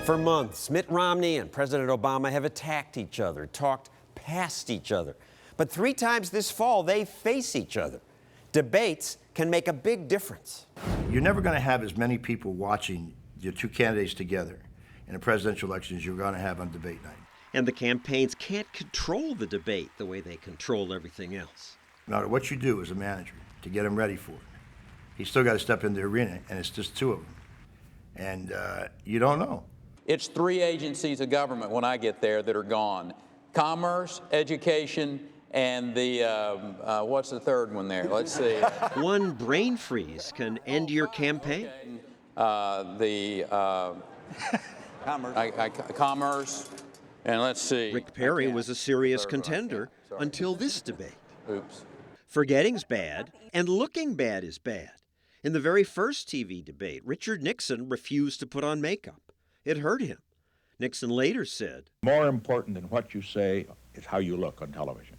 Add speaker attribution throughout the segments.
Speaker 1: For months, Mitt Romney and President Obama have attacked each other, talked past each other. But 3 times this fall, they face each other. Debates can make a big difference.
Speaker 2: You're never going to have as many people watching your two candidates together in a presidential election as you're going to have on debate night.
Speaker 1: And the campaigns can't control the debate the way they control everything else.
Speaker 2: No matter what you do as a manager to get them ready for it, he's still got to step in the arena, and it's just 2 of them. And you don't know.
Speaker 3: It's 3 agencies of government when I get there that are gone. Commerce, education, and the, what's the third one there? Let's see.
Speaker 1: One brain freeze can end your campaign.
Speaker 3: Commerce, and let's see.
Speaker 1: Rick Perry was a serious contender until this debate.
Speaker 3: Oops.
Speaker 1: Forgetting's bad, and looking bad is bad. In the very first TV debate, Richard Nixon refused to put on makeup. It hurt him. Nixon later said,
Speaker 4: "More important than what you say is how you look on television."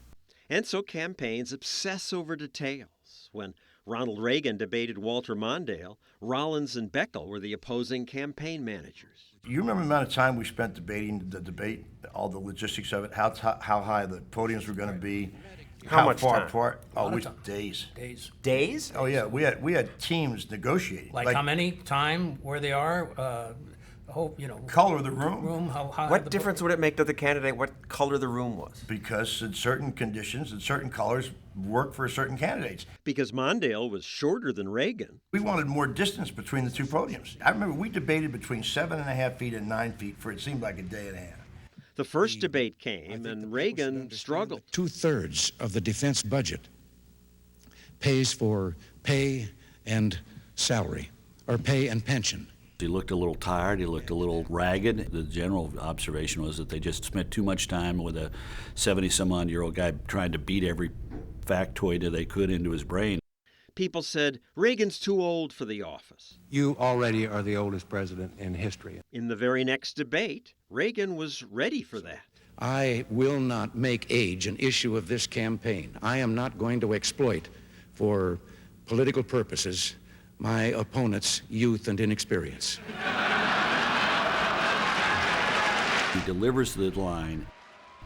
Speaker 1: And so campaigns obsess over details. When Ronald Reagan debated Walter Mondale, Rollins and Beckel were the opposing campaign managers.
Speaker 2: You remember the amount of time we spent debating the debate, all the logistics of it, how high the podiums were going to be, how far apart? Oh, days.
Speaker 1: Days?
Speaker 2: Oh yeah, we had teams negotiating.
Speaker 5: Like how many, time, where they are,
Speaker 2: color of the room.
Speaker 1: What difference would it make to the candidate what color the room was?
Speaker 2: Because in certain conditions and certain colors work for certain candidates.
Speaker 1: Because Mondale was shorter than Reagan.
Speaker 2: We wanted more distance between the 2 podiums. I remember we debated between 7.5 feet and 9 feet for it seemed like a day and a half.
Speaker 1: The first debate came, and Reagan struggled.
Speaker 6: 2/3 of the defense budget pays for pay and salary, or pay and pension.
Speaker 7: He looked a little tired, he looked a little ragged. The general observation was that they just spent too much time with a 70-some-odd-year-old guy trying to beat every factoid that they could into his brain.
Speaker 1: People said, Reagan's too old for the office.
Speaker 8: You already are the oldest president in history.
Speaker 1: In the very next debate, Reagan was ready for that.
Speaker 6: I will not make age an issue of this campaign. I am not going to exploit, for political purposes, my opponent's youth and inexperience.
Speaker 7: He delivers the line,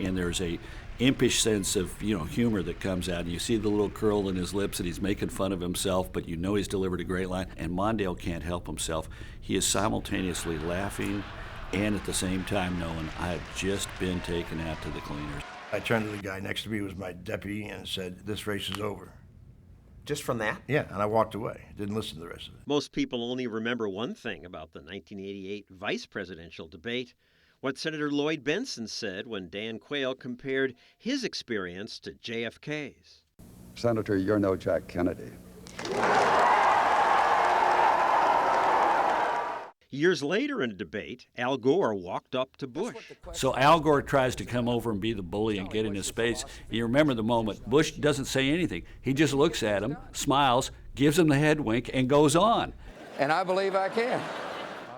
Speaker 7: and there's a impish sense of humor that comes out. And you see the little curl in his lips, and he's making fun of himself, but you know he's delivered a great line. And Mondale can't help himself. He is simultaneously laughing and at the same time knowing, I've just been taken out to the cleaners.
Speaker 2: I turned to the guy next to me, who was my deputy, and said, "This race is over."
Speaker 1: Just from that?
Speaker 2: Yeah, and I walked away. Didn't listen to the rest of it.
Speaker 1: Most people only remember one thing about the 1988 vice presidential debate. What Senator Lloyd Bentsen said when Dan Quayle compared his experience to JFK's.
Speaker 9: "Senator, you're no Jack Kennedy."
Speaker 1: Years later in a debate, Al Gore walked up to Bush.
Speaker 7: So Al Gore tries to come over and be the bully and get in his space. You remember the moment. Bush doesn't say anything. He just looks at him, smiles, gives him the head wink, and goes on.
Speaker 3: And I believe I can.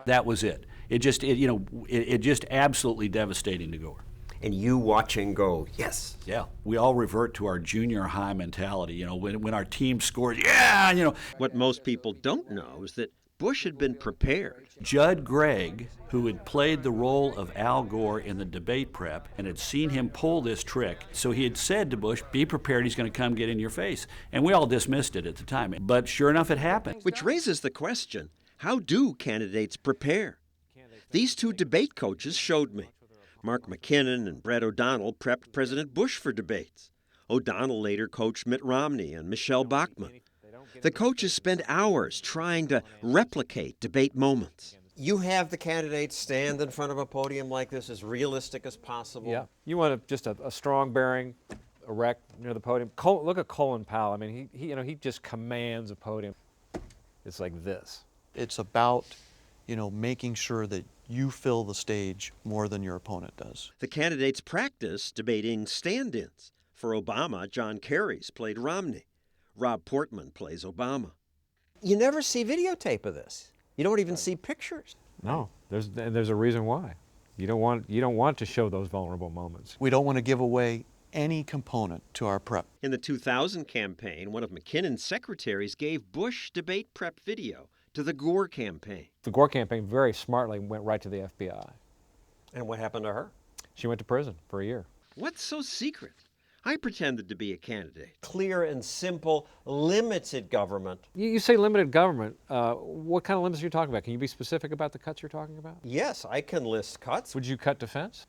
Speaker 7: That was it. It just absolutely devastating to Gore.
Speaker 1: And you watching go, yes.
Speaker 7: Yeah, we all revert to our junior high mentality. When our team scores, yeah.
Speaker 1: What most people don't know is that Bush had been prepared.
Speaker 7: Judd Gregg, who had played the role of Al Gore in the debate prep and had seen him pull this trick, so he had said to Bush, be prepared, he's going to come get in your face. And we all dismissed it at the time. But sure enough, it happened.
Speaker 1: Which raises the question, how do candidates prepare? These 2 debate coaches showed me. Mark McKinnon and Brett O'Donnell prepped President Bush for debates. O'Donnell later coached Mitt Romney and Michelle Bachmann. The coaches spend hours trying to replicate debate moments. You have the candidates stand in front of a podium like this as realistic as possible.
Speaker 10: Yeah, you want just a strong bearing, erect near the podium. Look at Colin Powell. I mean, he just commands a podium. It's like this.
Speaker 11: It's about, making sure that you fill the stage more than your opponent does.
Speaker 1: The candidates practice debating stand-ins. For Obama, John Kerry's played Romney. Rob Portman plays Obama. You never see videotape of this. You don't even see pictures.
Speaker 10: No, there's a reason why. You don't want to show those vulnerable moments.
Speaker 11: We don't want to give away any component to our prep.
Speaker 1: In the 2000 campaign, one of McKinnon's secretaries gave Bush debate prep video to the Gore campaign.
Speaker 10: The Gore campaign very smartly went right to the FBI.
Speaker 1: And what happened to her?
Speaker 10: She went to prison for a year.
Speaker 1: What's so secret? I pretended to be a candidate.
Speaker 12: Clear and simple, limited government.
Speaker 10: You say limited government. What kind of limits are you talking about? Can you be specific about the cuts you're talking about?
Speaker 12: Yes, I can list cuts.
Speaker 10: Would you cut defense?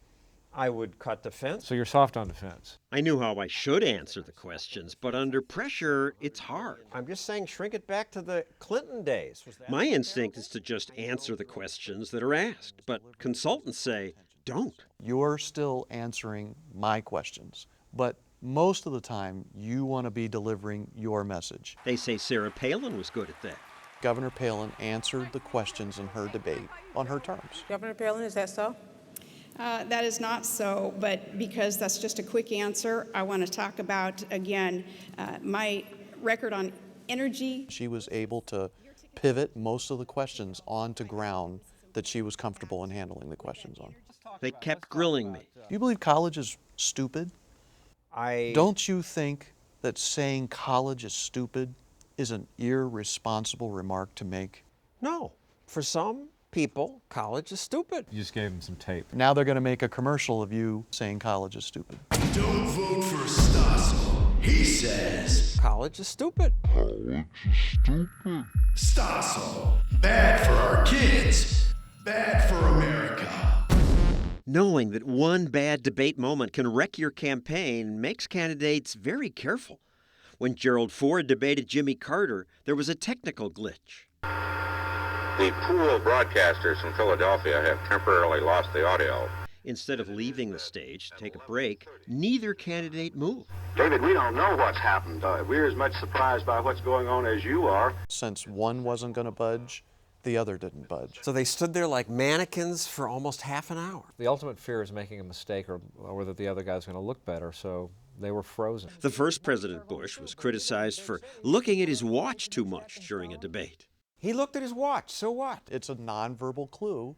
Speaker 12: I would cut defense.
Speaker 10: So you're soft on defense.
Speaker 1: I knew how I should answer the questions, but under pressure, it's hard.
Speaker 12: I'm just saying shrink it back to the Clinton days.
Speaker 1: My instinct is to just answer the questions that are asked, but consultants say, don't.
Speaker 11: You're still answering my questions, but most of the time you want to be delivering your message.
Speaker 1: They say Sarah Palin was good at that.
Speaker 11: Governor Palin answered the questions in her debate on her terms.
Speaker 13: Governor Palin, is that so?
Speaker 14: That is not so, but because that's just a quick answer, I want to talk about, again, my record on energy.
Speaker 11: She was able to pivot most of the questions onto ground that she was comfortable in handling the questions on.
Speaker 1: They kept grilling me.
Speaker 11: Do you believe college is stupid? Don't you think that saying college is stupid is an irresponsible remark to make?
Speaker 12: No. For some people, college is stupid.
Speaker 10: You just gave them some tape.
Speaker 11: Now they're going to make a commercial of you saying college is stupid.
Speaker 15: Don't vote for Stossel. He says
Speaker 12: college is stupid.
Speaker 15: College is stupid. Stossel. Bad for our kids. Bad for America.
Speaker 1: Knowing that one bad debate moment can wreck your campaign makes candidates very careful. When Gerald Ford debated Jimmy Carter, there was a technical glitch.
Speaker 16: The pool of broadcasters from Philadelphia have temporarily lost the audio.
Speaker 1: Instead of leaving the stage to take a break, neither candidate moved.
Speaker 17: David, we don't know what's happened. We're as much surprised by what's going on as you are.
Speaker 11: Since one wasn't going to budge, the other didn't budge.
Speaker 12: So they stood there like mannequins for almost half an hour.
Speaker 10: The ultimate fear is making a mistake or that the other guy's going to look better, so they were frozen.
Speaker 1: The first President Bush was criticized for looking at his watch too much during a debate.
Speaker 12: He looked at his watch, so what?
Speaker 11: It's a nonverbal clue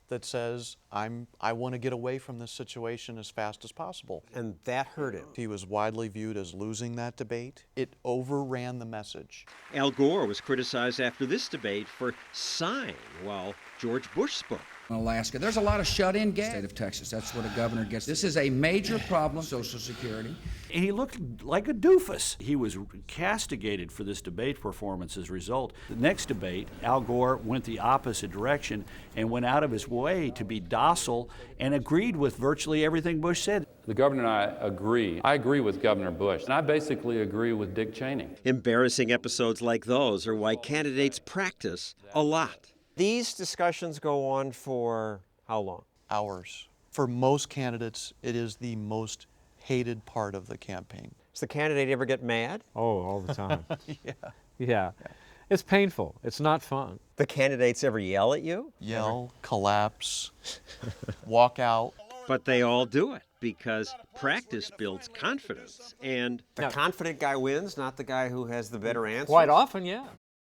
Speaker 11: that says, I want to get away from this situation as fast as possible.
Speaker 12: And that hurt him.
Speaker 11: He was widely viewed as losing that debate. It overran the message.
Speaker 1: Al Gore was criticized after this debate for sighing while George Bush spoke.
Speaker 18: Alaska. There's a lot of shut-in gas. State of Texas. That's what a governor gets. This is a major problem, Social Security.
Speaker 7: And he looked like a doofus. He was castigated for this debate performance as a result. The next debate, Al Gore went the opposite direction and went out of his way to be docile and agreed with virtually everything Bush said.
Speaker 19: The governor and I agree. I agree with Governor Bush, and I basically agree with Dick Cheney.
Speaker 1: Embarrassing episodes like those are why candidates practice a lot.
Speaker 12: These discussions go on for how long?
Speaker 11: Hours. For most candidates, it is the most hated part of the campaign.
Speaker 12: Does the candidate ever get mad?
Speaker 10: Oh, all the time.
Speaker 11: Yeah.
Speaker 10: Yeah. It's painful. It's not fun.
Speaker 12: The candidates ever yell at you?
Speaker 11: Yell, collapse, walk out.
Speaker 1: But they all do it because practice builds confidence, and
Speaker 12: the confident guy wins, not the guy who has the better answer.
Speaker 10: Quite often, yeah.